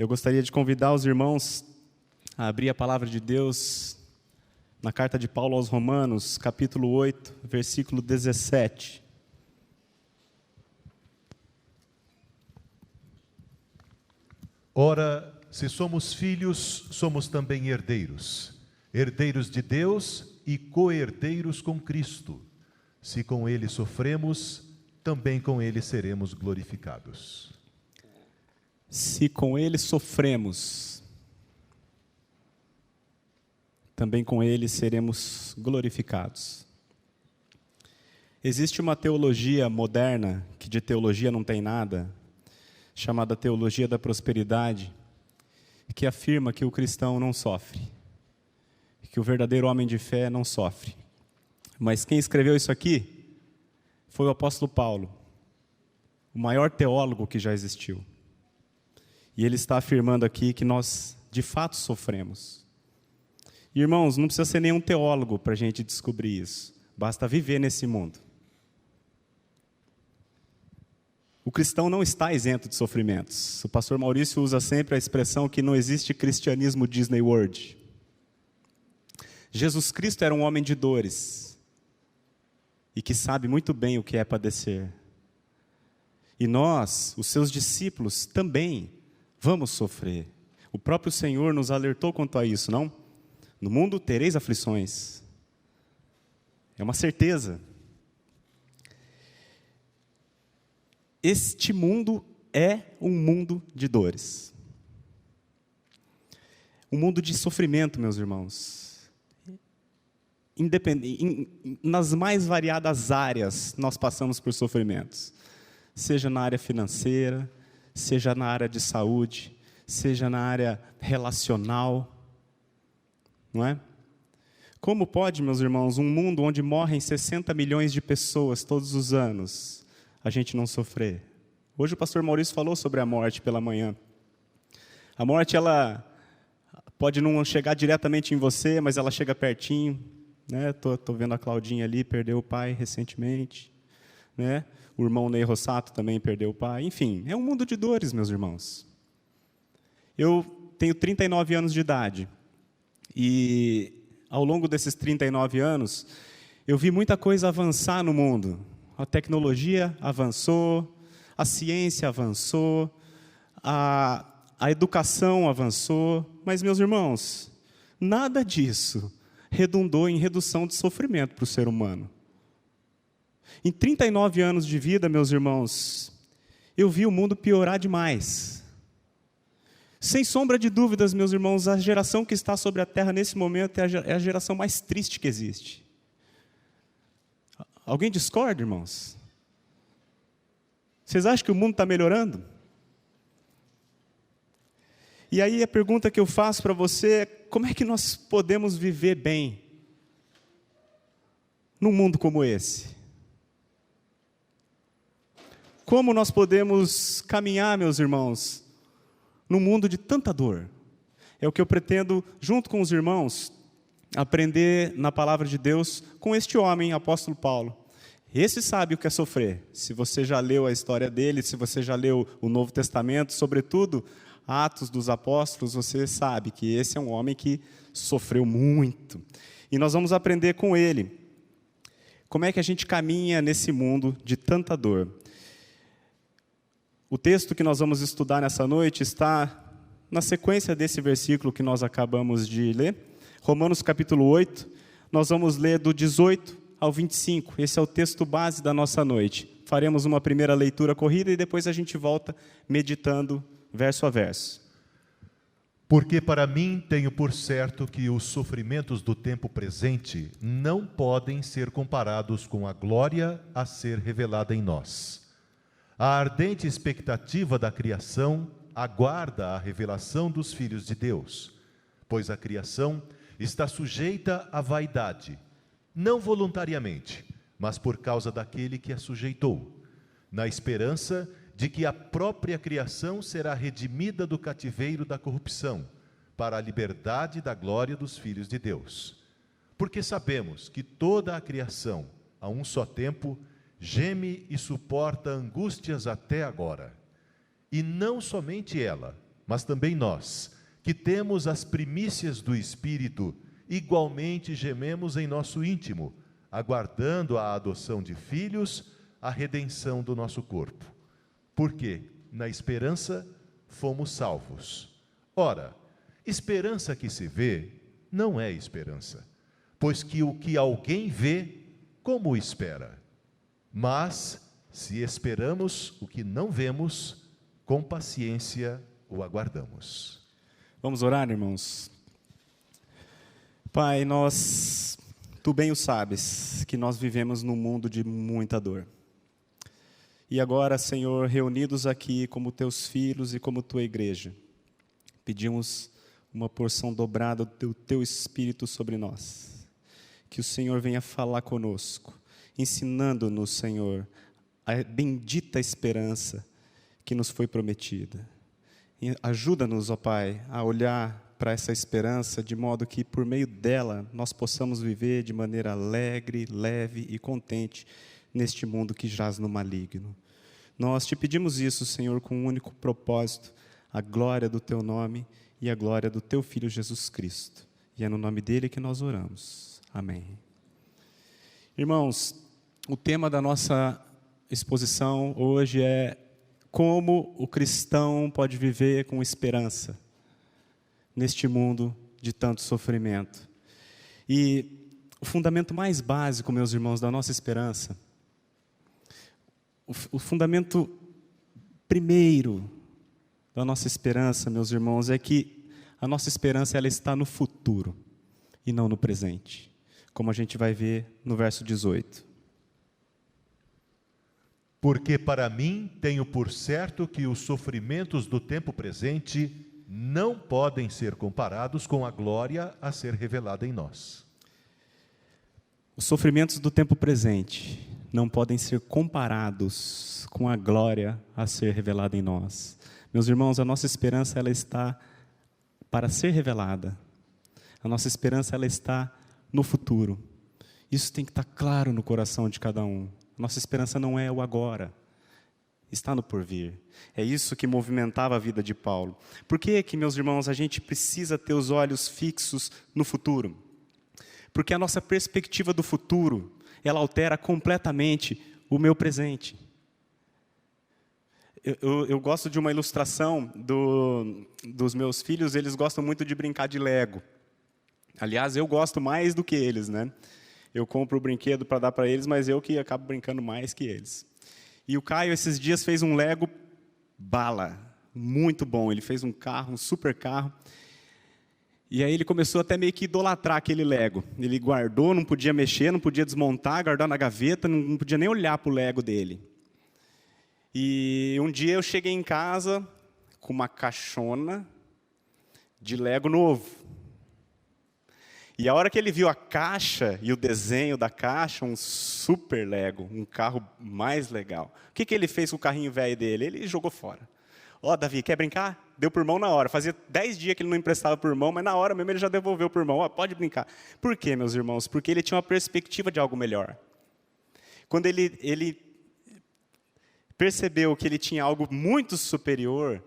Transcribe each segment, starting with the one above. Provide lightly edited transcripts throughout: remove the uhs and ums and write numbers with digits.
Eu gostaria de convidar os irmãos a abrir a palavra de Deus na carta de Paulo aos Romanos, capítulo 8, versículo 17. Ora, se somos filhos, somos também herdeiros, herdeiros de Deus e co-herdeiros com Cristo. Se com Ele sofremos, também com Ele seremos glorificados. Se com Ele sofremos, também com Ele seremos glorificados. Existe uma teologia moderna, que de teologia não tem nada, chamada teologia da prosperidade, que afirma que o cristão não sofre, que o verdadeiro homem de fé não sofre. Mas quem escreveu isso aqui foi o apóstolo Paulo, o maior teólogo que já existiu. E ele está afirmando aqui que nós, de fato, sofremos. Irmãos, não precisa ser nenhum teólogo para a gente descobrir isso. Basta viver nesse mundo. O cristão não está isento de sofrimentos. O pastor Maurício usa sempre a expressão que não existe cristianismo Disney World. Jesus Cristo era um homem de dores e que sabe muito bem o que é padecer. E nós, os seus discípulos, também vamos sofrer. O próprio Senhor nos alertou quanto a isso, não? No mundo tereis aflições. É uma certeza. Este mundo é um mundo de dores. Um mundo de sofrimento, meus irmãos. Nas mais variadas áreas nós passamos por sofrimentos. Seja na área financeira, seja na área de saúde, seja na área relacional. Não é? Como pode, meus irmãos, um mundo onde morrem 60 milhões de pessoas todos os anos, a gente não sofrer? Hoje o pastor Maurício falou sobre a morte pela manhã. A morte, ela pode não chegar diretamente em você, mas ela chega pertinho. Né? Tô vendo a Claudinha ali, perdeu o pai recentemente. Né? O irmão Ney Rossato também perdeu o pai. Enfim, é um mundo de dores, meus irmãos. Eu tenho 39 anos de idade. E ao longo desses 39 anos, eu vi muita coisa avançar no mundo. A tecnologia avançou, a ciência avançou, a educação avançou, mas, meus irmãos, nada disso redundou em redução de sofrimento para o ser humano. Em 39 anos de vida, meus irmãos, eu vi o mundo piorar demais. Sem sombra de dúvidas, meus irmãos, a geração que está sobre a terra nesse momento é a geração mais triste que existe. Alguém discorda, irmãos? Vocês acham que o mundo está melhorando? E aí a pergunta que eu faço para você é: como é que nós podemos viver bem num mundo como esse? Como nós podemos caminhar, meus irmãos, num mundo de tanta dor? É o que eu pretendo, junto com os irmãos, aprender na palavra de Deus com este homem, apóstolo Paulo. Esse sabe o que é sofrer. Se você já leu a história dele, se você já leu o Novo Testamento, sobretudo Atos dos Apóstolos, você sabe que esse é um homem que sofreu muito. E nós vamos aprender com ele como é que a gente caminha nesse mundo de tanta dor. O texto que nós vamos estudar nessa noite está na sequência desse versículo que nós acabamos de ler. Romanos capítulo 8, nós vamos ler do 18 ao 25. Esse é o texto base da nossa noite. Faremos uma primeira leitura corrida e depois a gente volta meditando verso a verso. Porque para mim tenho por certo que os sofrimentos do tempo presente não podem ser comparados com a glória a ser revelada em nós. A ardente expectativa da criação aguarda a revelação dos filhos de Deus, pois a criação está sujeita à vaidade, não voluntariamente, mas por causa daquele que a sujeitou, na esperança de que a própria criação será redimida do cativeiro da corrupção, para a liberdade da glória dos filhos de Deus. Porque sabemos que toda a criação, a um só tempo, geme e suporta angústias até agora. E não somente ela, mas também nós, que temos as primícias do Espírito, igualmente gememos em nosso íntimo, aguardando a adoção de filhos, a redenção do nosso corpo. Porque, na esperança, fomos salvos. Ora, esperança que se vê não é esperança, pois que o que alguém vê, como espera? Mas, se esperamos o que não vemos, com paciência o aguardamos. Vamos orar, irmãos? Pai, tu bem o sabes, que nós vivemos num mundo de muita dor. E agora, Senhor, reunidos aqui como teus filhos e como tua igreja, pedimos uma porção dobrada do teu Espírito sobre nós. Que o Senhor venha falar conosco, ensinando-nos, Senhor, a bendita esperança que nos foi prometida. E ajuda-nos, ó Pai, a olhar para essa esperança de modo que, por meio dela, nós possamos viver de maneira alegre, leve e contente neste mundo que jaz no maligno. Nós te pedimos isso, Senhor, com um único propósito, a glória do teu nome e a glória do teu Filho Jesus Cristo. E é no nome dele que nós oramos. Amém. Irmãos, o tema da nossa exposição hoje é como o cristão pode viver com esperança neste mundo de tanto sofrimento. E o fundamento mais básico, meus irmãos, da nossa esperança, o fundamento primeiro da nossa esperança, meus irmãos, é que a nossa esperança ela está no futuro e não no presente, como a gente vai ver no verso 18. Porque para mim tenho por certo que os sofrimentos do tempo presente não podem ser comparados com a glória a ser revelada em nós. Os sofrimentos do tempo presente não podem ser comparados com a glória a ser revelada em nós. Meus irmãos, a nossa esperança ela está para ser revelada. A nossa esperança ela está no futuro. Isso tem que estar claro no coração de cada um. Nossa esperança não é o agora, está no porvir. É isso que movimentava a vida de Paulo. Por que, meus irmãos, a gente precisa ter os olhos fixos no futuro? Porque a nossa perspectiva do futuro, ela altera completamente o meu presente. Eu gosto de uma ilustração dos meus filhos, eles gostam muito de brincar de Lego. Aliás, eu gosto mais do que eles, né? Eu compro o brinquedo para dar para eles, mas eu que acabo brincando mais que eles. E o Caio, esses dias, fez um Lego bala, muito bom. Ele fez um carro, um super carro. E aí ele começou até meio que idolatrar aquele Lego. Ele guardou, não podia mexer, não podia desmontar, guardar na gaveta, não podia nem olhar para o Lego dele. E um dia eu cheguei em casa com uma caixona de Lego novo. E a hora que ele viu a caixa e o desenho da caixa, um super Lego, um carro mais legal. O que ele fez com o carrinho velho dele? Ele jogou fora. Ó, Davi, quer brincar? Deu por mão na hora. Fazia 10 dias que ele não emprestava por mão, mas na hora mesmo ele já devolveu por mão. Ó, pode brincar. Por quê, meus irmãos? Porque ele tinha uma perspectiva de algo melhor. Quando ele percebeu que ele tinha algo muito superior,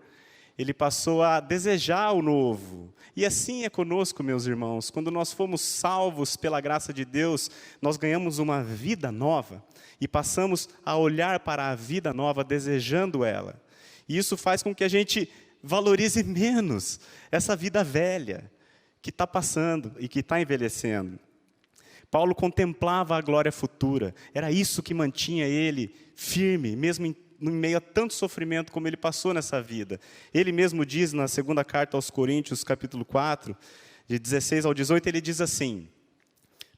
ele passou a desejar o novo. E assim é conosco, meus irmãos. Quando nós fomos salvos pela graça de Deus, nós ganhamos uma vida nova e passamos a olhar para a vida nova, desejando ela. E isso faz com que a gente valorize menos essa vida velha que está passando e que está envelhecendo. Paulo contemplava a glória futura. Era isso que mantinha ele firme, mesmo em meio a tanto sofrimento como ele passou nessa vida. Ele mesmo diz na segunda carta aos Coríntios, capítulo 4, de 16 ao 18, ele diz assim: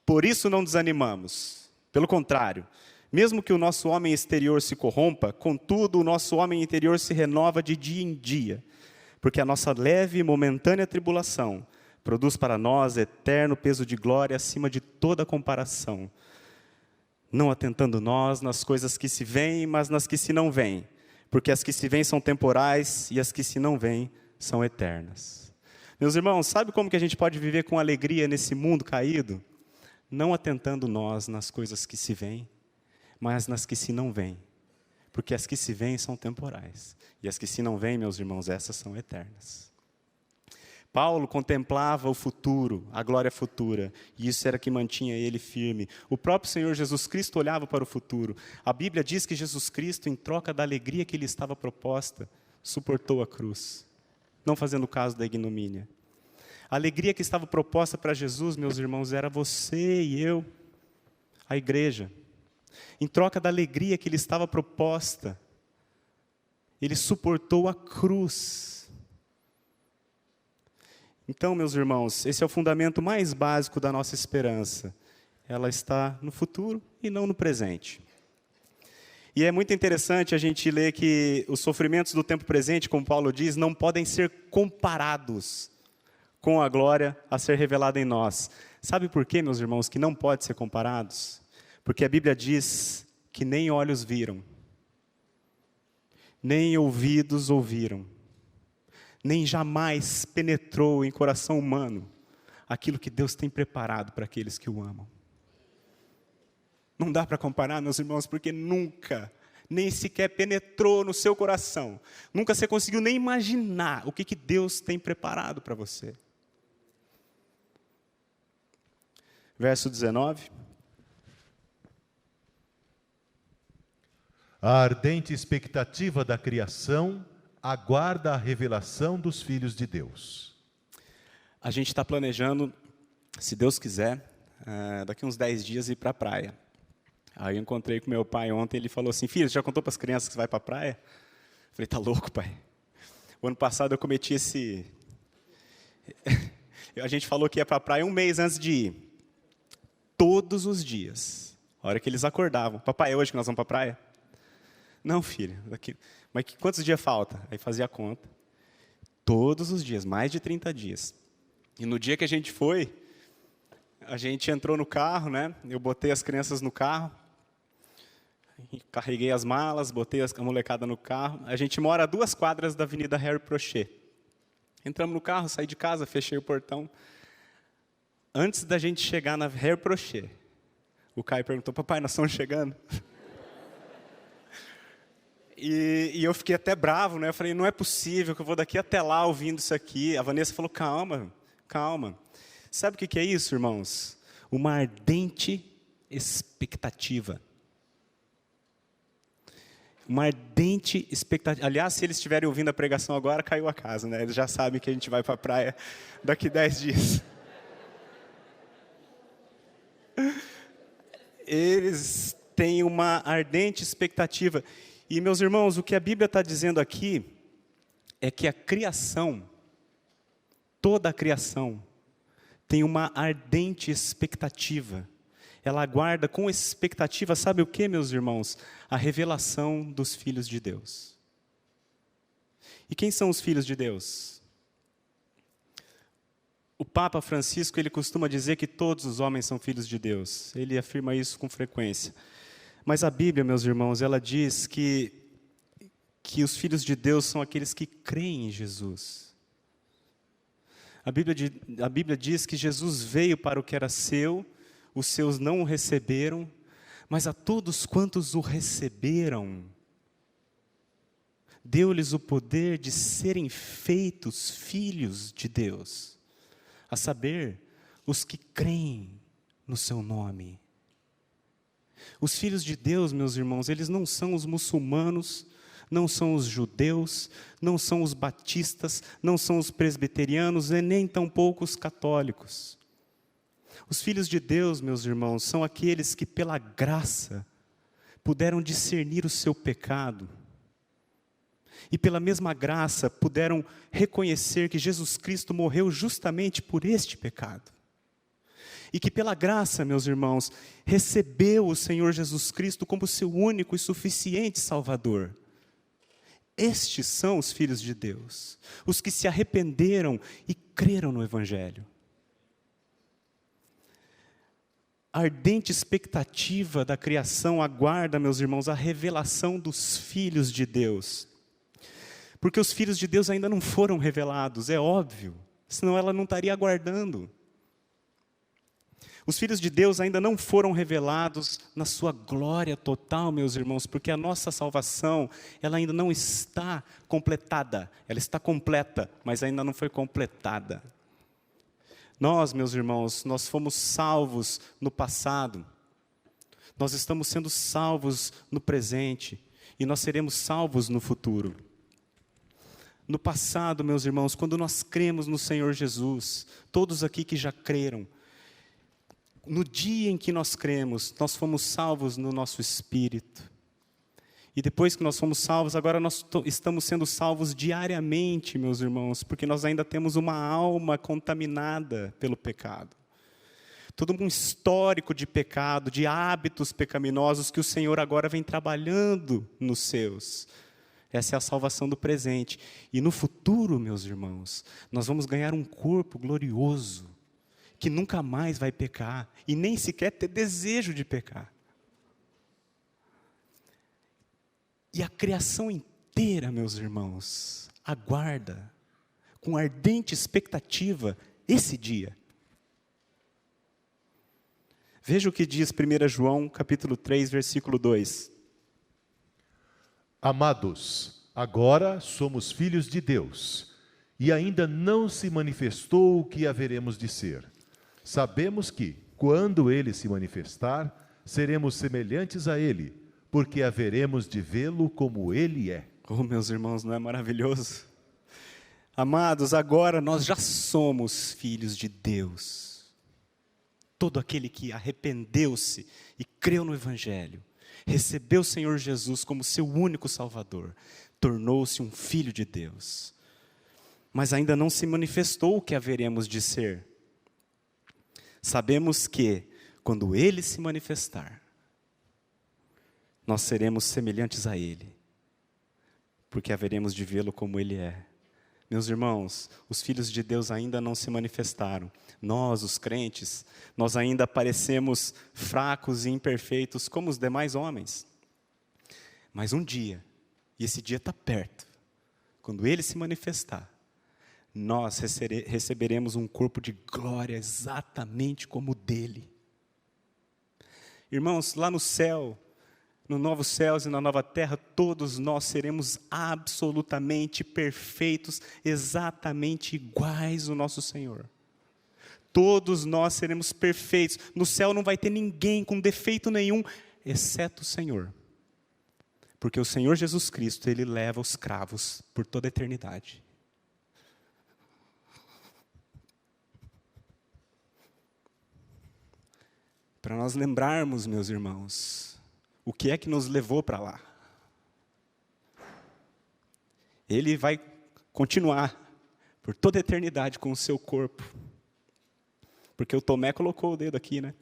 por isso não desanimamos. Pelo contrário, mesmo que o nosso homem exterior se corrompa, contudo o nosso homem interior se renova de dia em dia, porque a nossa leve e momentânea tribulação produz para nós eterno peso de glória acima de toda comparação, não atentando nós nas coisas que se veem, mas nas que se não veem, porque as que se veem são temporais e as que se não veem são eternas. Meus irmãos, sabe como que a gente pode viver com alegria nesse mundo caído? Não atentando nós nas coisas que se veem, mas nas que se não veem, Porque as que se veem são temporais. E as que se não veem, meus irmãos, essas são eternas. Paulo contemplava o futuro, a glória futura, e isso era que mantinha ele firme. O próprio Senhor Jesus Cristo olhava para o futuro. A Bíblia diz que Jesus Cristo, em troca da alegria que lhe estava proposta, suportou a cruz, não fazendo caso da ignomínia. A alegria que estava proposta para Jesus, meus irmãos, era você e eu, a igreja. Em troca da alegria que lhe estava proposta, ele suportou a cruz. Então, meus irmãos, esse é o fundamento mais básico da nossa esperança. Ela está no futuro e não no presente. E é muito interessante a gente ler que os sofrimentos do tempo presente, como Paulo diz, não podem ser comparados com a glória a ser revelada em nós. Sabe por quê, meus irmãos, que não pode ser comparados? Porque a Bíblia diz que nem olhos viram, nem ouvidos ouviram, nem jamais penetrou em coração humano aquilo que Deus tem preparado para aqueles que o amam. Não dá para comparar, meus irmãos, porque nunca, nem sequer penetrou no seu coração. Nunca você conseguiu nem imaginar o que Deus tem preparado para você. Verso 19. A ardente expectativa da criação aguarda a revelação dos filhos de Deus. A gente está planejando, se Deus quiser, daqui uns 10 dias ir para a praia. Aí eu encontrei com meu pai ontem, ele falou assim: filho, você já contou para as crianças que você vai para a praia? Eu falei, tá louco, pai? O ano passado eu cometi esse... A gente falou que ia para a praia um mês antes de ir. Todos os dias. A hora que eles acordavam. Papai, é hoje que nós vamos para a praia? Não, filho. Mas quantos dias falta? Aí fazia a conta. Todos os dias, mais de 30 dias. E no dia que a gente foi, a gente entrou no carro, né? Eu botei as crianças no carro, carreguei as malas, botei a molecada no carro. A gente mora a 2 quadras da Avenida Harry Prochet. Entramos no carro, saí de casa, fechei o portão. Antes da gente chegar na Harry Prochet, o Caio perguntou: papai, nós estamos chegando? E eu fiquei até bravo, né? Eu falei, não é possível que eu vou daqui até lá ouvindo isso aqui. A Vanessa falou, calma, calma. Sabe o que é isso, irmãos? Uma ardente expectativa. Uma ardente expectativa. Aliás, se eles estiverem ouvindo a pregação agora, caiu a casa, né? Eles já sabem que a gente vai para a praia daqui 10 dias. Eles têm uma ardente expectativa. E, meus irmãos, o que a Bíblia está dizendo aqui é que a criação, toda a criação, tem uma ardente expectativa. Ela aguarda com expectativa, sabe o que, meus irmãos? A revelação dos filhos de Deus. E quem são os filhos de Deus? O Papa Francisco, ele costuma dizer que todos os homens são filhos de Deus. Ele afirma isso com frequência. Mas a Bíblia, meus irmãos, ela diz que os filhos de Deus são aqueles que creem em Jesus. A Bíblia diz que Jesus veio para o que era seu, os seus não o receberam, mas a todos quantos o receberam, deu-lhes o poder de serem feitos filhos de Deus, a saber, os que creem no seu nome. Os filhos de Deus, meus irmãos, eles não são os muçulmanos, não são os judeus, não são os batistas, não são os presbiterianos, e nem tampouco os católicos. Os filhos de Deus, meus irmãos, são aqueles que pela graça puderam discernir o seu pecado. E pela mesma graça puderam reconhecer que Jesus Cristo morreu justamente por este pecado. E que pela graça, meus irmãos, recebeu o Senhor Jesus Cristo como seu único e suficiente Salvador. Estes são os filhos de Deus, os que se arrependeram e creram no Evangelho. A ardente expectativa da criação aguarda, meus irmãos, a revelação dos filhos de Deus. Porque os filhos de Deus ainda não foram revelados, é óbvio, senão ela não estaria aguardando. Os filhos de Deus ainda não foram revelados na sua glória total, meus irmãos, porque a nossa salvação, ela ainda não está completada. Ela está completa, mas ainda não foi completada. Nós, meus irmãos, nós fomos salvos no passado. Nós estamos sendo salvos no presente. E nós seremos salvos no futuro. No passado, meus irmãos, quando nós cremos no Senhor Jesus, todos aqui que já creram, no dia em que nós cremos, nós fomos salvos no nosso espírito. E depois que nós fomos salvos, agora nós estamos sendo salvos diariamente, meus irmãos, porque nós ainda temos uma alma contaminada pelo pecado. Todo um histórico de pecado, de hábitos pecaminosos que o Senhor agora vem trabalhando nos seus. Essa é a salvação do presente. E no futuro, meus irmãos, nós vamos ganhar um corpo glorioso, que nunca mais vai pecar, e nem sequer ter desejo de pecar. E a criação inteira, meus irmãos, aguarda, com ardente expectativa, esse dia. Veja o que diz 1 João, capítulo 3, versículo 2. Amados, agora somos filhos de Deus, e ainda não se manifestou o que haveremos de ser. Sabemos que, quando Ele se manifestar, seremos semelhantes a Ele, porque haveremos de vê-lo como Ele é. Oh, meus irmãos, não é maravilhoso? Amados, agora nós já somos filhos de Deus. Todo aquele que arrependeu-se e creu no Evangelho, recebeu o Senhor Jesus como seu único Salvador, tornou-se um filho de Deus. Mas ainda não se manifestou o que haveremos de ser. Sabemos que, quando Ele se manifestar, nós seremos semelhantes a Ele, porque haveremos de vê-lo como Ele é. Meus irmãos, os filhos de Deus ainda não se manifestaram. Nós, os crentes, nós ainda parecemos fracos e imperfeitos como os demais homens. Mas um dia, e esse dia está perto, quando Ele se manifestar, nós receberemos um corpo de glória exatamente como o dele. Irmãos, lá no céu, no novo céus e na nova terra, todos nós seremos absolutamente perfeitos, exatamente iguais ao nosso Senhor. Todos nós seremos perfeitos. No céu não vai ter ninguém com defeito nenhum, exceto o Senhor. Porque o Senhor Jesus Cristo, Ele leva os cravos por toda a eternidade. Para nós lembrarmos, meus irmãos, o que é que nos levou para lá. Ele vai continuar por toda a eternidade com o seu corpo. Porque o Tomé colocou o dedo aqui, né?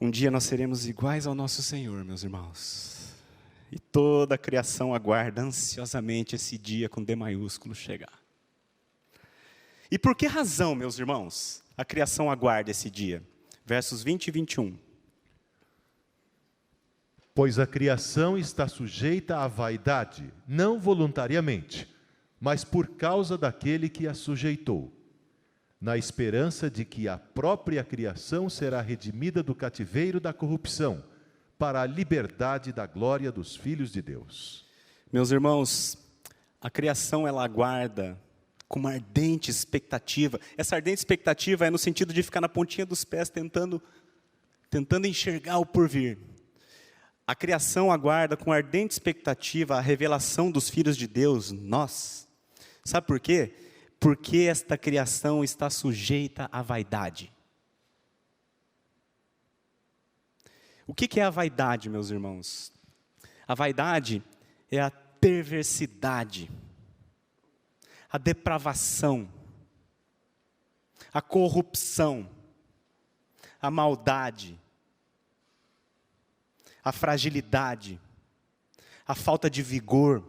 Um dia nós seremos iguais ao nosso Senhor, meus irmãos. E toda a criação aguarda ansiosamente esse dia com D maiúsculo chegar. E por que razão, meus irmãos, a criação aguarda esse dia? Versos 20 e 21. Pois a criação está sujeita à vaidade, não voluntariamente, mas por causa daquele que a sujeitou, na esperança de que a própria criação será redimida do cativeiro da corrupção, para a liberdade da glória dos filhos de Deus. Meus irmãos, a criação ela aguarda com uma ardente expectativa. Essa ardente expectativa é no sentido de ficar na pontinha dos pés, tentando enxergar o porvir. A criação aguarda com ardente expectativa a revelação dos filhos de Deus, nós. Sabe por quê? Porque esta criação está sujeita à vaidade. O que é a vaidade, meus irmãos? A vaidade é a perversidade, a depravação, a corrupção, a maldade, a fragilidade, a falta de vigor.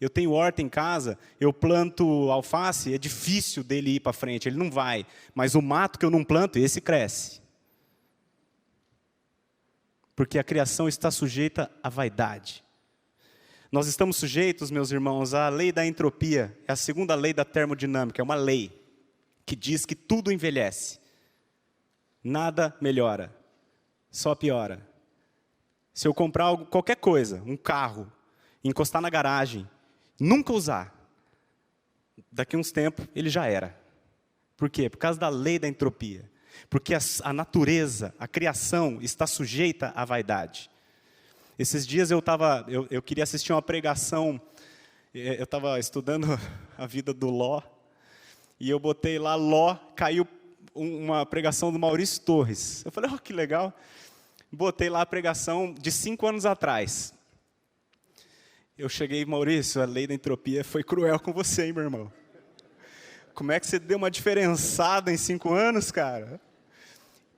Eu tenho horta em casa, eu planto alface, é difícil dele ir para frente, ele não vai. Mas o mato que eu não planto, esse cresce. Porque a criação está sujeita à vaidade. Nós estamos sujeitos, meus irmãos, à lei da entropia, é a segunda lei da termodinâmica, é uma lei. que diz que tudo envelhece. Nada melhora, só piora. Se eu comprar qualquer coisa, um carro, encostar na garagem, nunca usar, daqui a uns tempos ele já era. Por quê? Por causa da lei da entropia. Porque a natureza, a criação está sujeita à vaidade. Esses dias eu queria assistir uma pregação, eu estava estudando a vida do Ló, e eu botei lá Ló, caiu uma pregação do Maurício Torres. Eu falei, que legal. Botei lá a pregação de 5 anos atrás. Eu cheguei, Maurício, a lei da entropia foi cruel com você, hein, meu irmão? Como é que você deu uma diferençada em 5 anos, cara?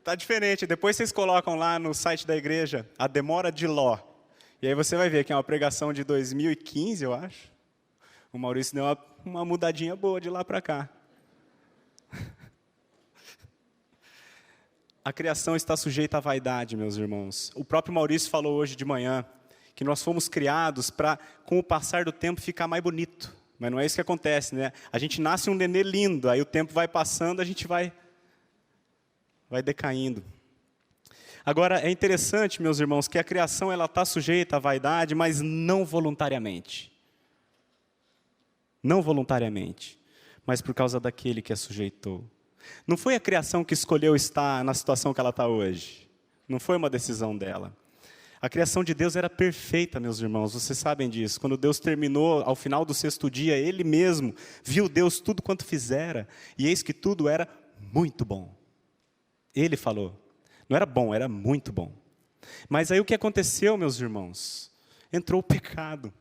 Tá diferente. Depois vocês colocam lá no site da igreja, a demora de Ló. E aí você vai ver que é uma pregação de 2015, eu acho. O Maurício deu uma mudadinha boa de lá para cá. A criação está sujeita à vaidade, meus irmãos. O próprio Maurício falou hoje de manhã que nós fomos criados para, com o passar do tempo, ficar mais bonito. Mas não é isso que acontece, né? A gente nasce um nenê lindo, aí o tempo vai passando, a gente vai decaindo. Agora, é interessante, meus irmãos, que a criação está sujeita à vaidade, mas não voluntariamente. Não voluntariamente, mas por causa daquele que a sujeitou. Não foi a criação que escolheu estar na situação que ela está hoje. Não foi uma decisão dela. A criação de Deus era perfeita, meus irmãos, vocês sabem disso. Quando Deus terminou, ao final do 6º dia, Ele mesmo viu Deus tudo quanto fizera, e eis que tudo era muito bom. Ele falou. Não era bom, era muito bom. Mas aí o que aconteceu, meus irmãos? Entrou o pecado.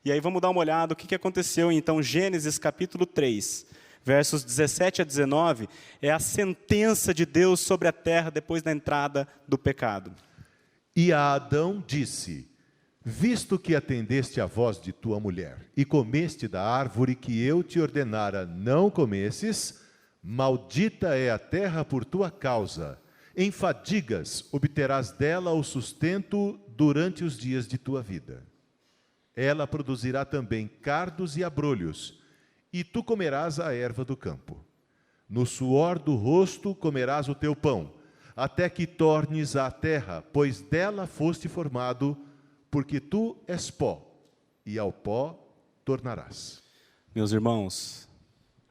E aí vamos dar uma olhada o que aconteceu. Então, Gênesis capítulo 3, versos 17 a 19, é a sentença de Deus sobre a terra depois da entrada do pecado. E a Adão disse: visto que atendeste à voz de tua mulher, e comeste da árvore que eu te ordenara não comesses, maldita é a terra por tua causa. Em fadigas obterás dela o sustento durante os dias de tua vida. Ela produzirá também cardos e abrolhos, e tu comerás a erva do campo. No suor do rosto comerás o teu pão, até que tornes à terra, pois dela foste formado, porque tu és pó, e ao pó tornarás. Meus irmãos,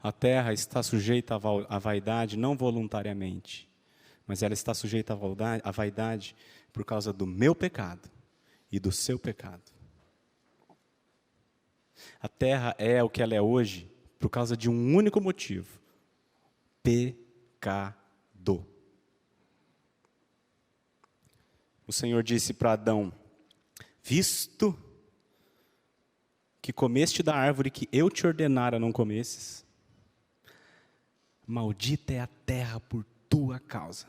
a terra está sujeita à vaidade não voluntariamente, mas ela está sujeita à vaidade por causa do meu pecado e do seu pecado. A terra é o que ela é hoje por causa de um único motivo: pecado. O Senhor disse para Adão: visto que comeste da árvore que eu te ordenara não comesses, maldita é a terra por tua causa.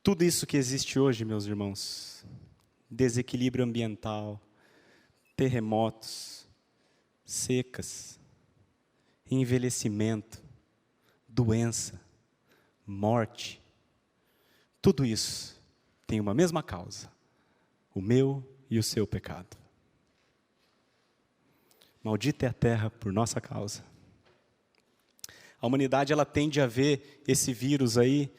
Tudo isso que existe hoje, meus irmãos, desequilíbrio ambiental, terremotos, secas, envelhecimento, doença, morte, tudo isso tem uma mesma causa: o meu e o seu pecado. Maldita é a terra por nossa causa. A humanidade, ela tende a ver esse vírus aí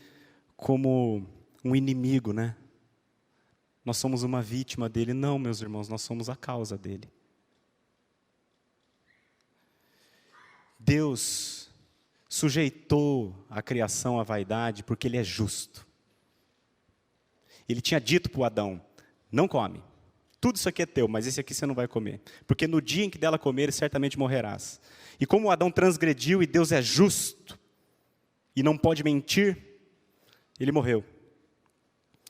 como um inimigo, né? Nós somos uma vítima dele. Não, meus irmãos, nós somos a causa dele. Deus sujeitou a criação à vaidade porque Ele é justo. Ele tinha dito para o Adão: não come, tudo isso aqui é teu, mas esse aqui você não vai comer, porque no dia em que dela comer, certamente morrerás. E como o Adão transgrediu e Deus é justo, e não pode mentir, ele morreu.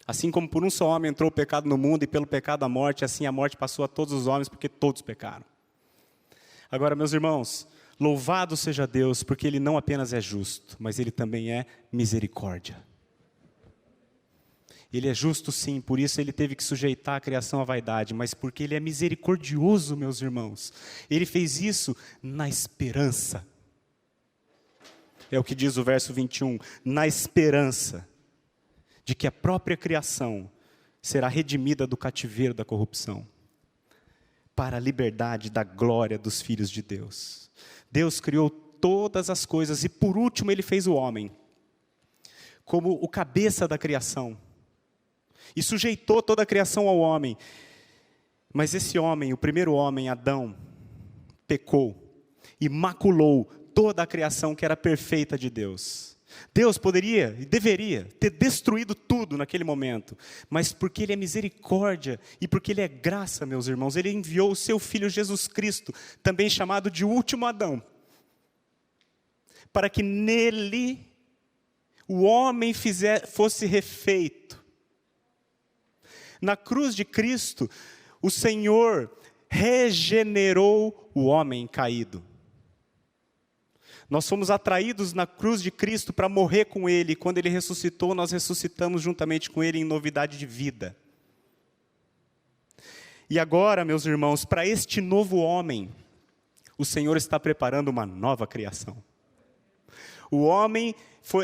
Assim como por um só homem entrou o pecado no mundo, e pelo pecado a morte, assim a morte passou a todos os homens, porque todos pecaram. Agora, meus irmãos, louvado seja Deus, porque Ele não apenas é justo, mas Ele também é misericórdia. Ele é justo sim, por isso Ele teve que sujeitar a criação à vaidade, mas porque Ele é misericordioso, meus irmãos. Ele fez isso na esperança. É o que diz o verso 21, na esperança de que a própria criação será redimida do cativeiro da corrupção. para a liberdade da glória dos filhos de Deus. Deus criou todas as coisas e por último Ele fez o homem como o cabeça da criação. E sujeitou toda a criação ao homem. Mas esse homem, o primeiro homem, Adão, pecou e maculou toda a criação que era perfeita de Deus. Deus poderia e deveria ter destruído tudo naquele momento, mas porque Ele é misericórdia e porque Ele é graça, meus irmãos, Ele enviou o seu Filho Jesus Cristo, também chamado de último Adão, para que nele o homem fosse refeito. Na cruz de Cristo, o Senhor regenerou o homem caído. Nós fomos atraídos na cruz de Cristo para morrer com Ele. Quando Ele ressuscitou, nós ressuscitamos juntamente com Ele em novidade de vida. E agora, meus irmãos, para este novo homem, o Senhor está preparando uma nova criação. O homem,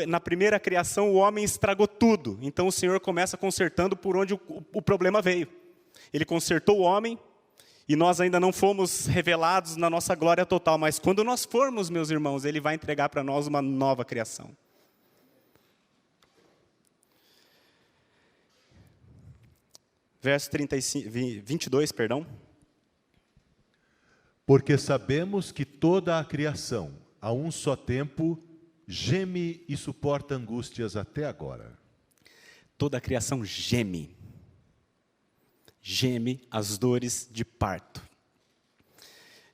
na primeira criação, o homem estragou tudo. Então o Senhor começa consertando por onde o problema veio. Ele consertou o homem, e nós ainda não fomos revelados na nossa glória total, mas quando nós formos, meus irmãos, Ele vai entregar para nós uma nova criação. Verso 22, perdão. Porque sabemos que toda a criação, a um só tempo, geme e suporta angústias até agora. Toda a criação geme. Geme as dores de parto.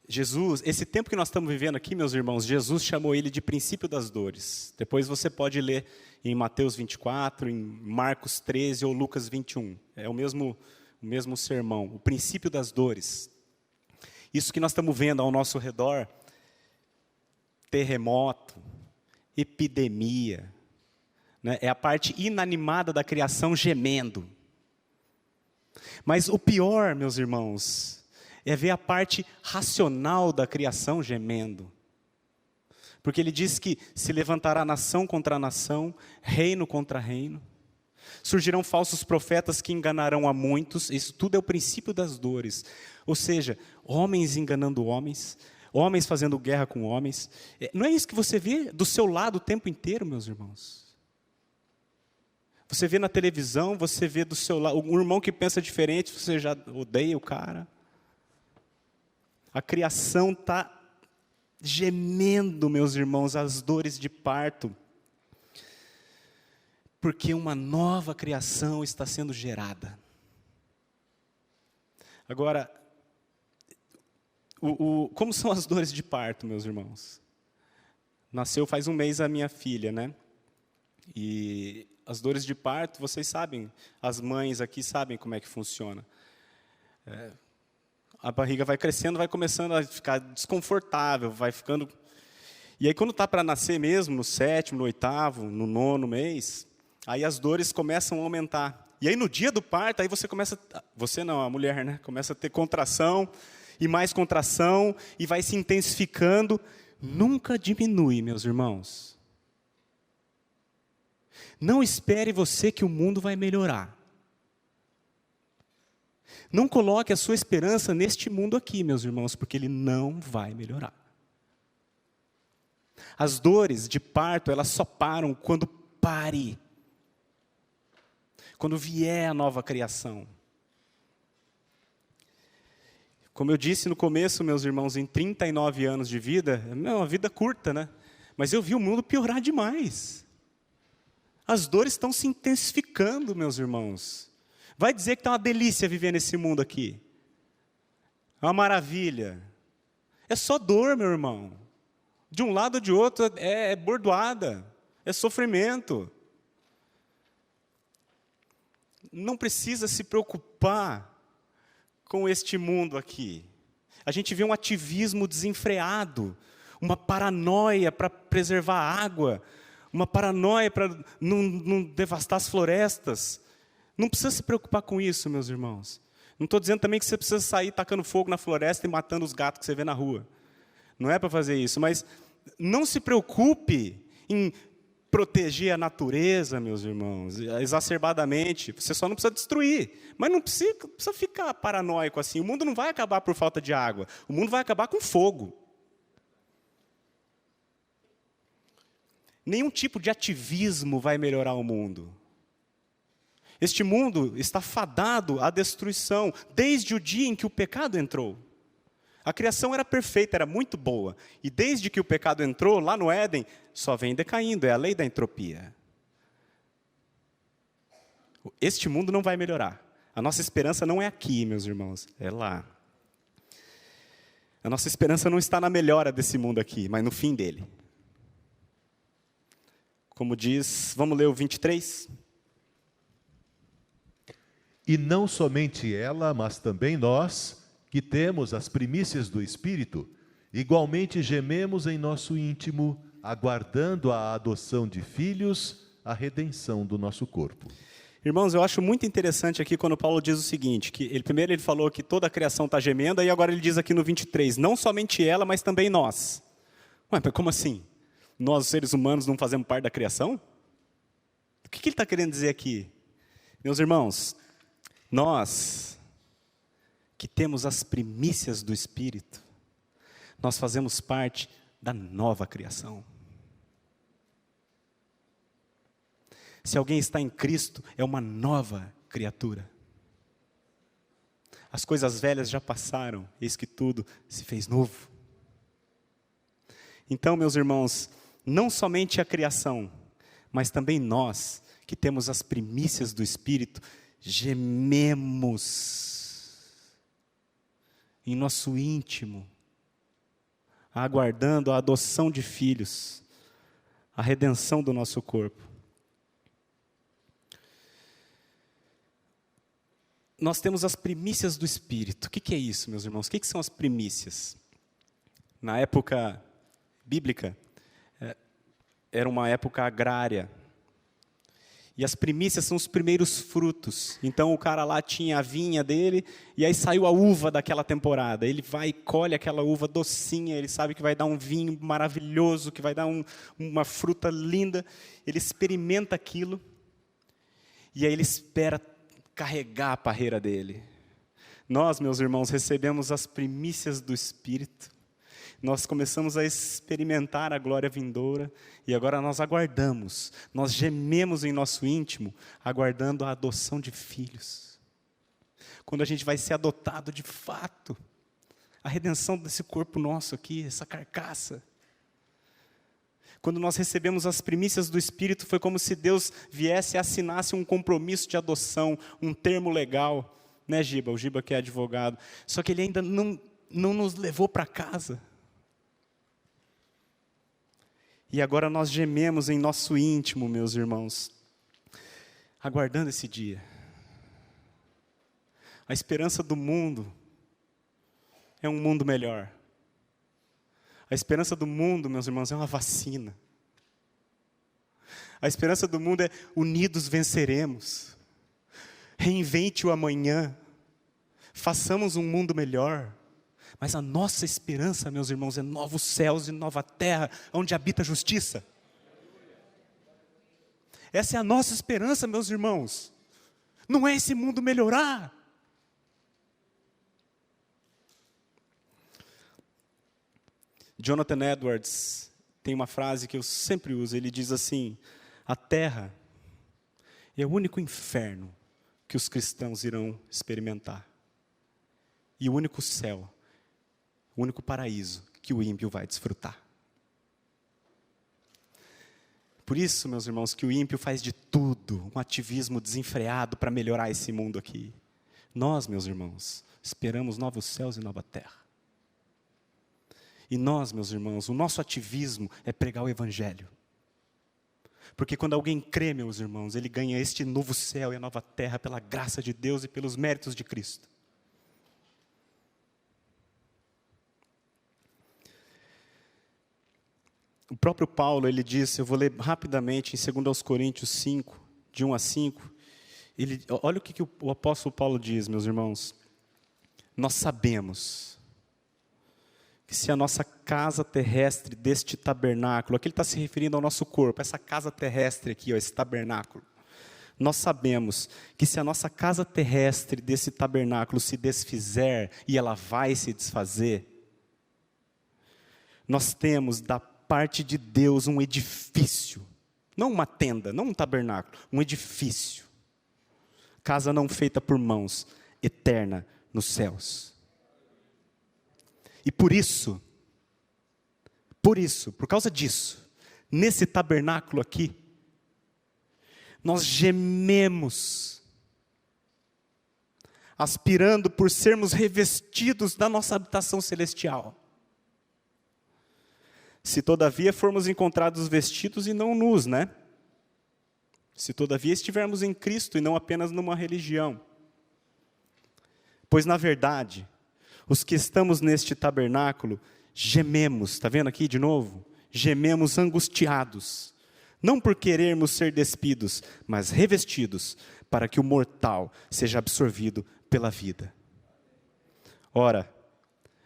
Jesus, esse tempo que nós estamos vivendo aqui, meus irmãos, Jesus chamou ele de princípio das dores. Depois você pode ler em Mateus 24, em Marcos 13 ou Lucas 21. É o mesmo sermão, o princípio das dores. Isso que nós estamos vendo ao nosso redor, terremoto, epidemia, né? É a parte inanimada da criação gemendo. Mas o pior, meus irmãos, é ver a parte racional da criação gemendo. Porque ele diz que se levantará nação contra nação, reino contra reino. Surgirão falsos profetas que enganarão a muitos. Isso tudo é o princípio das dores. Ou seja, homens enganando homens, homens fazendo guerra com homens. Não é isso que você vê do seu lado o tempo inteiro, meus irmãos? Você vê na televisão, você vê do seu lado, um irmão que pensa diferente, você já odeia o cara. A criação está gemendo, meus irmãos, as dores de parto. Porque uma nova criação está sendo gerada. Agora, como são as dores de parto, meus irmãos? Nasceu faz um mês a minha filha, né? E as dores de parto, vocês sabem, as mães aqui sabem como é que funciona. A barriga vai crescendo, vai começando a ficar desconfortável, vai ficando... E aí quando está para nascer mesmo, no 7º, no 8º, no 9º mês, aí as dores começam a aumentar. E aí no dia do parto, aí você começa... Você não, a mulher, né? Começa a ter contração, e mais contração, e vai se intensificando. Nunca diminui, meus irmãos. Não espere você que o mundo vai melhorar. Não coloque a sua esperança neste mundo aqui, meus irmãos, porque ele não vai melhorar. As dores de parto, elas só param quando pare. Quando vier a nova criação. Como eu disse no começo, meus irmãos, em 39 anos de vida, é uma vida curta, né? Mas eu vi o mundo piorar demais. As dores estão se intensificando, meus irmãos. Vai dizer que está uma delícia viver nesse mundo aqui. É uma maravilha. É só dor, meu irmão. De um lado ou de outro é bordoada. É sofrimento. Não precisa se preocupar com este mundo aqui. A gente vê um ativismo desenfreado. Uma paranoia para preservar a água. Uma paranoia para não devastar as florestas. Não precisa se preocupar com isso, meus irmãos. Não estou dizendo também que você precisa sair tacando fogo na floresta e matando os gatos que você vê na rua. Não é para fazer isso, mas não se preocupe em proteger a natureza, meus irmãos, exacerbadamente. Você só não precisa destruir, mas não precisa ficar paranoico assim. O mundo não vai acabar por falta de água, o mundo vai acabar com fogo. Nenhum tipo de ativismo vai melhorar o mundo. Este mundo está fadado à destruição, desde o dia em que o pecado entrou. A criação era perfeita, era muito boa. E desde que o pecado entrou, lá no Éden, só vem decaindo, é a lei da entropia. Este mundo não vai melhorar. A nossa esperança não é aqui, meus irmãos, é lá. A nossa esperança não está na melhora desse mundo aqui, mas no fim dele. Como diz, vamos ler o 23? E não somente ela, mas também nós, que temos as primícias do Espírito, igualmente gememos em nosso íntimo, aguardando a adoção de filhos, a redenção do nosso corpo. Irmãos, eu acho muito interessante aqui quando Paulo diz o seguinte, que primeiro ele falou que toda a criação está gemendo, e agora ele diz aqui no 23, não somente ela, mas também nós. Ué, mas como assim? Nós, seres humanos, não fazemos parte da criação? O que ele está querendo dizer aqui? Meus irmãos, nós que temos as primícias do Espírito, nós fazemos parte da nova criação. Se alguém está em Cristo, é uma nova criatura. As coisas velhas já passaram, eis que tudo se fez novo. Então, meus irmãos, não somente a criação, mas também nós, que temos as primícias do Espírito, gememos em nosso íntimo, aguardando a adoção de filhos, a redenção do nosso corpo. Nós temos as primícias do Espírito. O que é isso, meus irmãos? O que são as primícias? Na época bíblica, era uma época agrária. E as primícias são os primeiros frutos. Então o cara lá tinha a vinha dele, e aí saiu a uva daquela temporada. Ele vai e colhe aquela uva docinha, ele sabe que vai dar um vinho maravilhoso, que vai dar uma fruta linda. Ele experimenta aquilo, e aí ele espera carregar a parreira dele. Nós, meus irmãos, recebemos as primícias do Espírito. Nós começamos a experimentar a glória vindoura, e agora nós aguardamos, nós gememos em nosso íntimo, aguardando a adoção de filhos. Quando a gente vai ser adotado de fato, a redenção desse corpo nosso aqui, essa carcaça. Quando nós recebemos as primícias do Espírito, foi como se Deus viesse e assinasse um compromisso de adoção, um termo legal, né, Giba? O Giba que é advogado. Só que ele ainda não nos levou para casa. E agora nós gememos em nosso íntimo, meus irmãos, aguardando esse dia. A esperança do mundo é um mundo melhor. A esperança do mundo, meus irmãos, é uma vacina. A esperança do mundo é unidos venceremos. Reinvente o amanhã. Façamos um mundo melhor. Mas a nossa esperança, meus irmãos, é novos céus e nova terra, onde habita a justiça. Essa é a nossa esperança, meus irmãos. Não é esse mundo melhorar. Jonathan Edwards tem uma frase que eu sempre uso. Ele diz assim: a terra é o único inferno que os cristãos irão experimentar. E o único céu, o único paraíso que o ímpio vai desfrutar. Por isso, meus irmãos, que o ímpio faz de tudo, um ativismo desenfreado para melhorar esse mundo aqui. Nós, meus irmãos, esperamos novos céus e nova terra. E nós, meus irmãos, o nosso ativismo é pregar o Evangelho. Porque quando alguém crê, meus irmãos, ele ganha este novo céu e a nova terra pela graça de Deus e pelos méritos de Cristo. O próprio Paulo, ele disse, eu vou ler rapidamente em 2 Coríntios 5, de 1 a 5. Olha o que o apóstolo Paulo diz, meus irmãos. Nós sabemos que se a nossa casa terrestre deste tabernáculo, aqui ele está se referindo ao nosso corpo, essa casa terrestre aqui, ó, esse tabernáculo, nós sabemos que se a nossa casa terrestre desse tabernáculo se desfizer, e ela vai se desfazer, nós temos da parte de Deus um edifício, não uma tenda, não um tabernáculo, um edifício, casa não feita por mãos, eterna nos céus. E por causa disso, nesse tabernáculo aqui, nós gememos, aspirando por sermos revestidos da nossa habitação celestial. Se todavia formos encontrados vestidos e não nus, né? Se todavia estivermos em Cristo e não apenas numa religião. Pois na verdade, os que estamos neste tabernáculo, gememos, está vendo aqui de novo? Gememos angustiados, não por querermos ser despidos, mas revestidos, para que o mortal seja absorvido pela vida. Ora,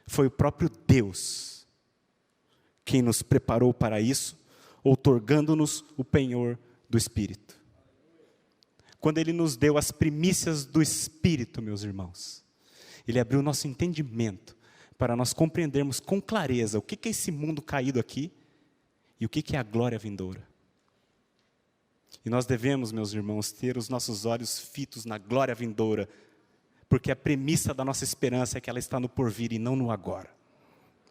foi o próprio Deus quem nos preparou para isso, outorgando-nos o penhor do Espírito. Quando Ele nos deu as primícias do Espírito, meus irmãos, Ele abriu o nosso entendimento para nós compreendermos com clareza o que é esse mundo caído aqui e o que é a glória vindoura. E nós devemos, meus irmãos, ter os nossos olhos fitos na glória vindoura, porque a premissa da nossa esperança é que ela está no porvir e não no agora.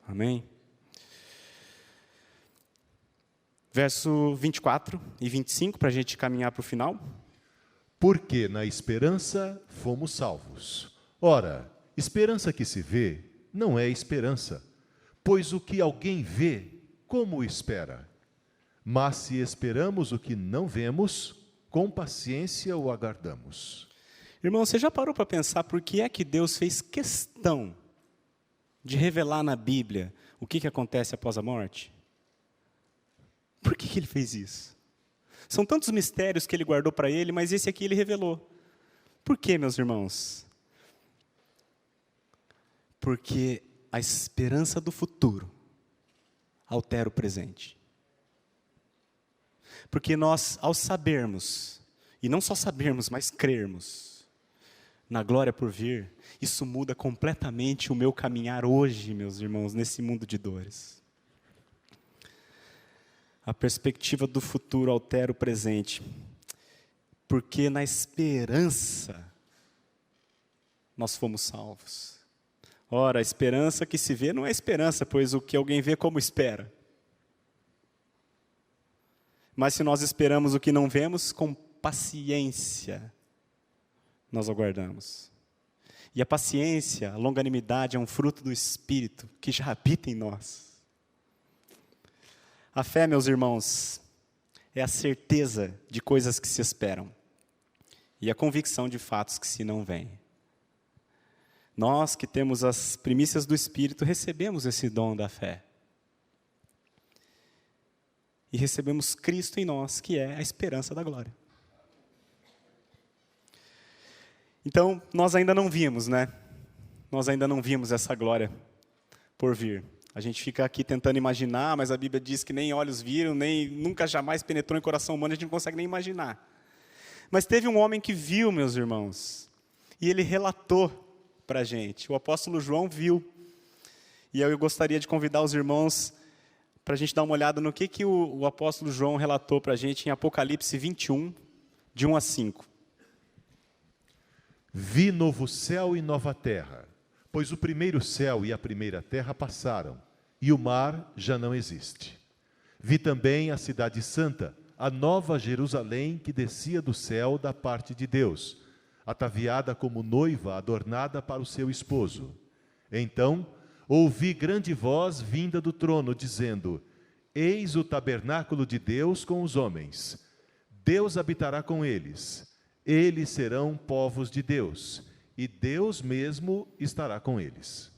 Amém? Verso 24 e 25, para a gente caminhar para o final. Porque na esperança fomos salvos. Ora, esperança que se vê não é esperança, pois o que alguém vê, como o espera? Mas se esperamos o que não vemos, com paciência o aguardamos. Irmão, você já parou para pensar por que é que Deus fez questão de revelar na Bíblia o que acontece após a morte? Por que Ele fez isso? São tantos mistérios que Ele guardou para Ele, mas esse aqui Ele revelou. Por quê, meus irmãos? Porque a esperança do futuro altera o presente. Porque nós, ao sabermos, e não só sabermos, mas crermos na glória por vir, isso muda completamente o meu caminhar hoje, meus irmãos, nesse mundo de dores. A perspectiva do futuro altera o presente, porque na esperança nós fomos salvos. Ora, a esperança que se vê não é esperança, pois o que alguém vê como espera. Mas se nós esperamos o que não vemos, com paciência nós aguardamos. E a paciência, a longanimidade é um fruto do Espírito que já habita em nós. A fé, meus irmãos, é a certeza de coisas que se esperam e a convicção de fatos que se não veem. Nós que temos as primícias do Espírito, recebemos esse dom da fé. E recebemos Cristo em nós, que é a esperança da glória. Então, nós ainda não vimos, né? Nós ainda não vimos essa glória por vir. A gente fica aqui tentando imaginar, mas a Bíblia diz que nem olhos viram, nem nunca jamais penetrou em coração humano, a gente não consegue nem imaginar. Mas teve um homem que viu, meus irmãos, e ele relatou para a gente. O apóstolo João viu. E eu gostaria de convidar os irmãos para a gente dar uma olhada no que o apóstolo João relatou para a gente em Apocalipse 21, de 1 a 5. Vi novo céu e nova terra, pois o primeiro céu e a primeira terra passaram, e o mar já não existe. Vi também a cidade santa, a nova Jerusalém, que descia do céu da parte de Deus, ataviada como noiva adornada para o seu esposo. Então ouvi grande voz vinda do trono, dizendo: Eis o tabernáculo de Deus com os homens. Deus habitará com eles. Eles serão povos de Deus, e Deus mesmo estará com eles.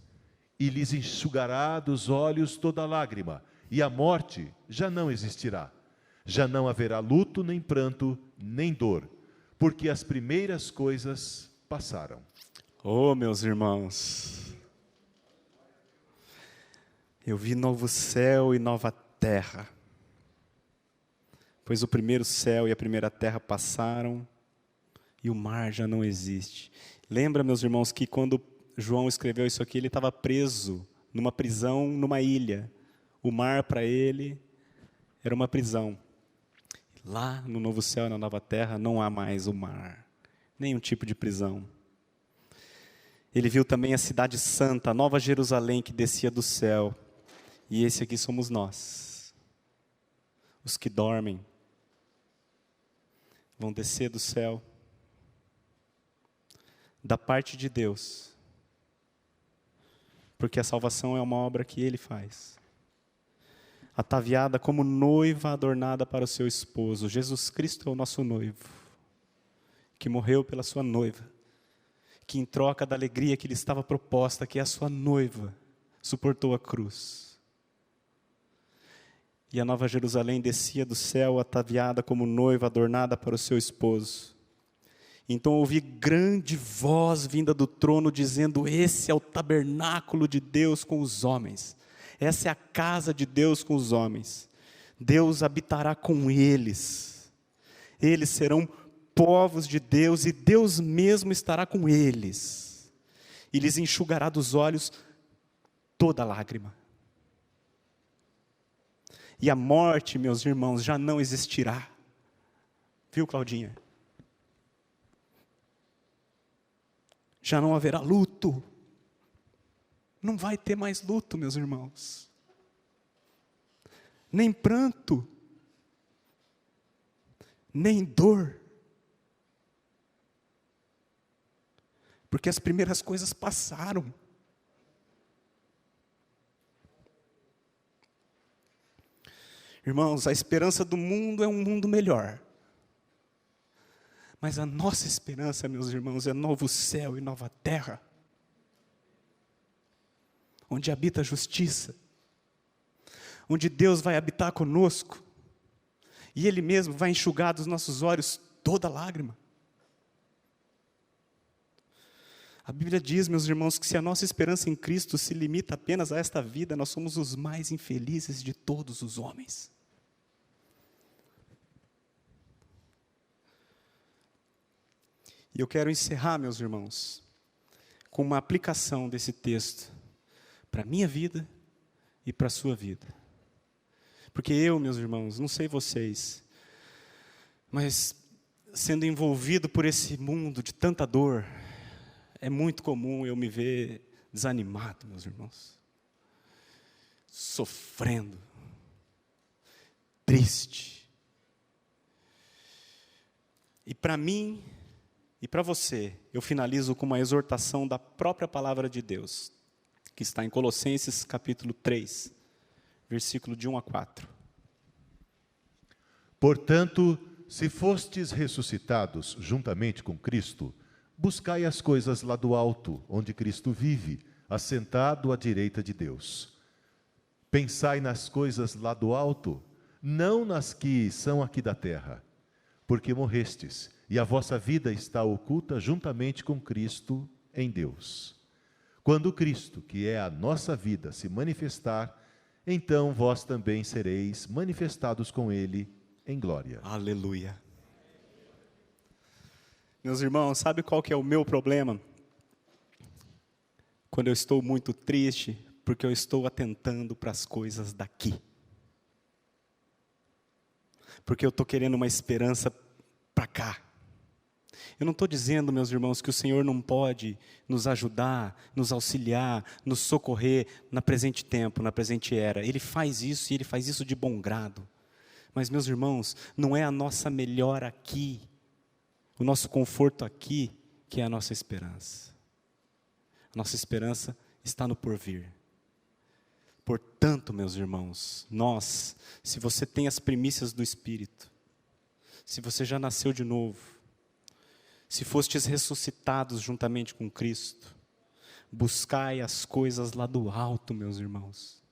E lhes enxugará dos olhos toda lágrima, e a morte já não existirá. Já não haverá luto, nem pranto, nem dor, porque as primeiras coisas passaram. Oh, meus irmãos! Eu vi novo céu e nova terra, pois o primeiro céu e a primeira terra passaram e o mar já não existe. Lembra, meus irmãos, que quando João escreveu isso aqui, ele estava preso numa prisão, numa ilha. O mar para ele era uma prisão. Lá no novo céu e na nova terra não há mais o mar, nenhum tipo de prisão. Ele viu também a cidade santa, a nova Jerusalém que descia do céu. E esse aqui somos nós, os que dormem, vão descer do céu, da parte de Deus, porque a salvação é uma obra que Ele faz. Ataviada como noiva adornada para o seu esposo. Jesus Cristo é o nosso noivo, que morreu pela sua noiva, que em troca da alegria que lhe estava proposta, que é a sua noiva, suportou a cruz. E a nova Jerusalém descia do céu, ataviada como noiva adornada para o seu esposo. Então ouvi grande voz vinda do trono, dizendo: esse é o tabernáculo de Deus com os homens. Essa é a casa de Deus com os homens. Deus habitará com eles. Eles serão povos de Deus, e Deus mesmo estará com eles. E lhes enxugará dos olhos toda lágrima. E a morte, meus irmãos, já não existirá. Viu, Claudinha? Já não haverá luto. Não vai ter mais luto, meus irmãos. Nem pranto. Nem dor. Porque as primeiras coisas passaram. Irmãos, a esperança do mundo é um mundo melhor. Mas a nossa esperança, meus irmãos, é novo céu e nova terra, onde habita a justiça, onde Deus vai habitar conosco, e Ele mesmo vai enxugar dos nossos olhos toda lágrima. A Bíblia diz, meus irmãos, que se a nossa esperança em Cristo se limita apenas a esta vida, nós somos os mais infelizes de todos os homens. E eu quero encerrar, meus irmãos, com uma aplicação desse texto para a minha vida e para a sua vida. Porque eu, meus irmãos, não sei vocês, mas sendo envolvido por esse mundo de tanta dor, é muito comum eu me ver desanimado, meus irmãos, sofrendo, triste. E para mim e para você, eu finalizo com uma exortação da própria palavra de Deus, que está em Colossenses capítulo 3, versículo de 1 a 4. Portanto, se fostes ressuscitados juntamente com Cristo, buscai as coisas lá do alto, onde Cristo vive, assentado à direita de Deus. Pensai nas coisas lá do alto, não nas que são aqui da terra, porque morrestes, e a vossa vida está oculta juntamente com Cristo em Deus. Quando Cristo, que é a nossa vida, se manifestar, então vós também sereis manifestados com Ele em glória. Aleluia. Meus irmãos, sabe qual que é o meu problema? Quando eu estou muito triste, porque eu estou atentando para as coisas daqui. Porque eu estou querendo uma esperança para cá. Eu não estou dizendo, meus irmãos, que o Senhor não pode nos ajudar, nos auxiliar, nos socorrer na presente tempo, na presente era. Ele faz isso, e Ele faz isso de bom grado. Mas, meus irmãos, não é a nossa melhora aqui, o nosso conforto aqui, que é a nossa esperança. A nossa esperança está no porvir. Portanto, meus irmãos, se você tem as primícias do Espírito, se você já nasceu de novo, se fostes ressuscitados juntamente com Cristo, buscai as coisas lá do alto, meus irmãos,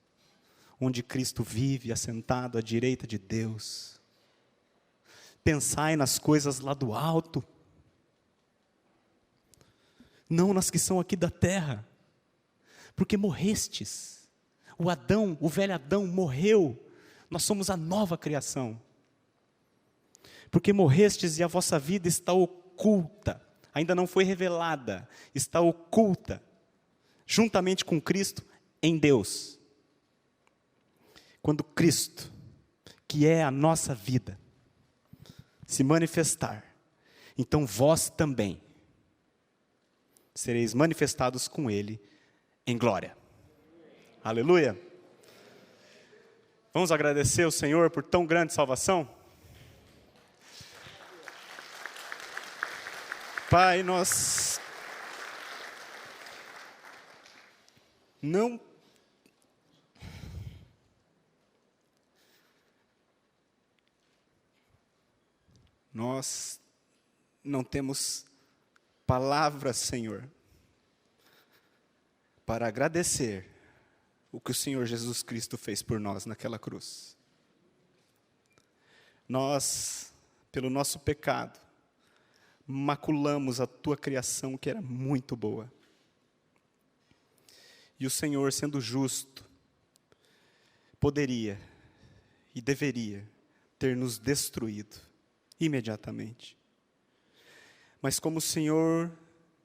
onde Cristo vive, assentado à direita de Deus. Pensai nas coisas lá do alto, não nas que são aqui da terra, porque morrestes. O velho Adão morreu. Nós somos a nova criação. Porque morrestes e a vossa vida está oculta. Ainda não foi revelada. Está oculta. Juntamente com Cristo em Deus. Quando Cristo, que é a nossa vida, se manifestar, então vós também sereis manifestados com Ele em glória. Aleluia. Vamos agradecer ao Senhor por tão grande salvação? Pai, nós não temos palavras, Senhor, para agradecer o que o Senhor Jesus Cristo fez por nós naquela cruz. Nós, pelo nosso pecado, maculamos a tua criação que era muito boa. E o Senhor, sendo justo, poderia e deveria ter nos destruído imediatamente. Mas como o Senhor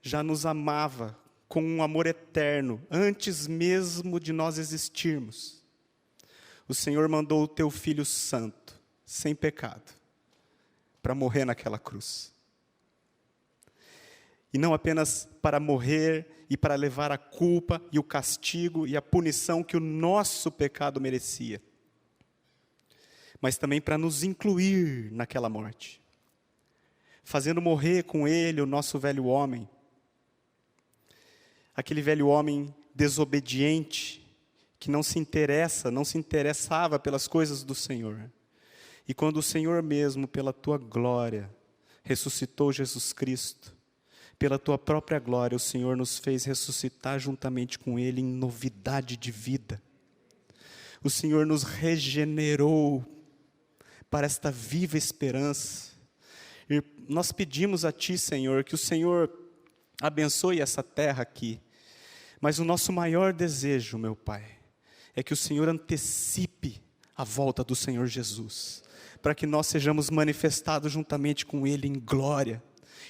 já nos amava com um amor eterno, antes mesmo de nós existirmos, o Senhor mandou o teu Filho Santo, sem pecado, para morrer naquela cruz. E não apenas para morrer e para levar a culpa e o castigo e a punição que o nosso pecado merecia, mas também para nos incluir naquela morte, fazendo morrer com Ele o nosso velho homem, aquele velho homem desobediente, que não se interessava pelas coisas do Senhor. E quando o Senhor mesmo, pela tua glória, ressuscitou Jesus Cristo, pela tua própria glória, o Senhor nos fez ressuscitar juntamente com Ele em novidade de vida. O Senhor nos regenerou para esta viva esperança. E nós pedimos a Ti, Senhor, que o Senhor abençoe essa terra aqui. Mas o nosso maior desejo, meu Pai, é que o Senhor antecipe a volta do Senhor Jesus, para que nós sejamos manifestados juntamente com Ele em glória,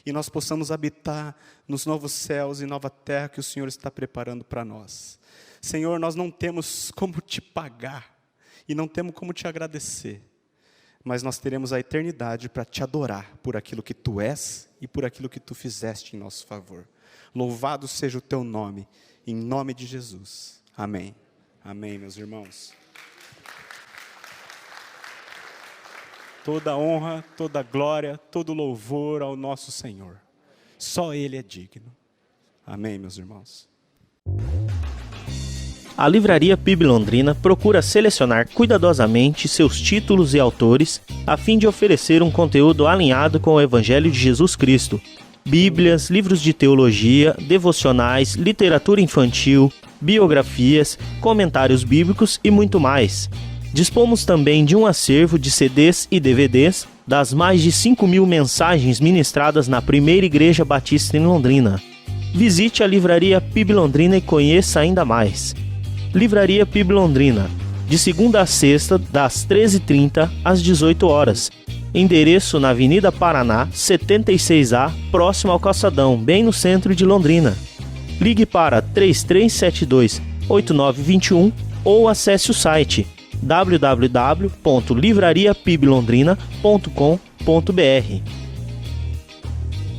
e nós possamos habitar nos novos céus e nova terra que o Senhor está preparando para nós. Senhor, nós não temos como Te pagar, e não temos como Te agradecer, mas nós teremos a eternidade para Te adorar por aquilo que Tu és e por aquilo que Tu fizeste em nosso favor. Louvado seja o Teu nome, em nome de Jesus. Amém. Amém, meus irmãos. Toda honra, toda glória, todo louvor ao nosso Senhor. Só Ele é digno. Amém, meus irmãos. A Livraria PIB Londrina procura selecionar cuidadosamente seus títulos e autores a fim de oferecer um conteúdo alinhado com o Evangelho de Jesus Cristo. Bíblias, livros de teologia, devocionais, literatura infantil, biografias, comentários bíblicos e muito mais. Dispomos também de um acervo de CDs e DVDs das mais de 5.000 mensagens ministradas na Primeira Igreja Batista em Londrina. Visite a Livraria PIB Londrina e conheça ainda mais. Livraria PIB Londrina, de segunda a sexta, das 13h30 às 18 horas. Endereço na Avenida Paraná, 76A, próximo ao Calçadão, bem no centro de Londrina. Ligue para 3372-8921 ou acesse o site www.livrariapiblondrina.com.br.